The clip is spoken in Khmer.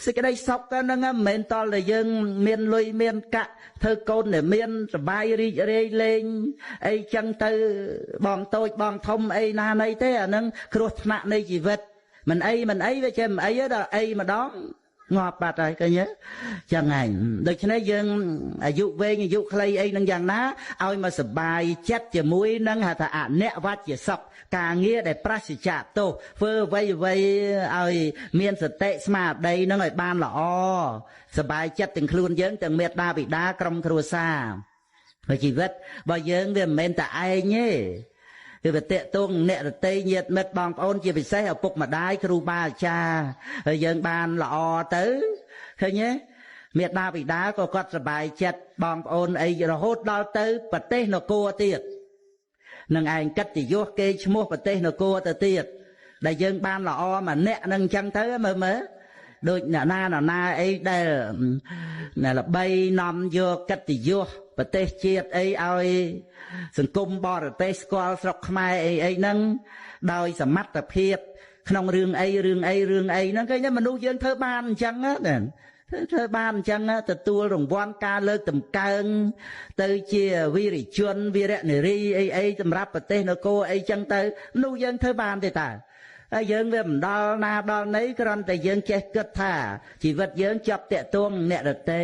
សេចក្តីសុខហ្នឹងមិនមែនតល់តែយើងមានលុយមានកាក់ធ្វើកូនដែលមានសបាយរីករាយលេងអីចឹងទៅបងតូចបងធំអីណាណីទេអាហ្នឹងគ្រោះថ្នាក់នៃជីវិតមិនអីវាចេះមិនអីដល់អីម្ដងងាប់បាត់ហើយឃើញទេចឹងហើយដូច្នេះយើងអាយុវែងអាយុខ្លីអីនឹងយ៉ាងណាឲ្យមកសបាយចិត្តជាមួយនឹងហៅថាអនិវច្ចសុខការងារដែលប្រសិជ្ជៈទោសធ្វើអ្វីឲ្យមានសតិស្មារតីនឹងឲ្យបានល្អសបាយចិត្តទាំងខ្លួនយើងទាំងមេត្តាបិតាក្រុមគ្រួសារហើយជីវិតរបស់យើងវាមិនមែនតែឯងទេគឺវាតេតងអ្នករតីញាតិមិត្តបងប្អូនជាពិសេសឪពុកម្ដាយគ្រូបាអាចារ្យហើយយើងបានល្អទៅឃើញទេមេត្តាបិតាក៏គាត់សប្បាយចិត្តបងប្អូនអីរហូតដល់ទៅប្រទេសនគរទៀតនឹងឯងកិត្តិយសគេឈ្មោះប្រទេសនគរទៅទៀតដែលយើងបានល្អម្នាក់នឹងអញ្ចឹងទៅមើលដូចអ្នកណាអីដែលល្បីនាំយកកិត្តិយសប្រទេសជាតិអីឲ្យសង្គមបរទេសស្គាល់ស្រុកខ្មែរអីហ្នឹងដោយសមត្ថភាពក្នុងរឿងអីហ្នឹងគេមនុស្សយើងធ្វើបានអញ្ចឹងណាធ្វើបានអញ្ចឹងទទួលរង្វាន់ការលើកតម្កើងទៅជាវីរជនវីរនារីអីសម្រាប់ប្រទេសនគរអីចឹងទៅមនុស្សយើងធ្វើបានទេតើហើយយើងវាមិនដល់ណាដល់ណីគ្រាន់តែយើងចេះគិតថាជីវិតយើងជាប់តាក់ទងអ្នកដទៃ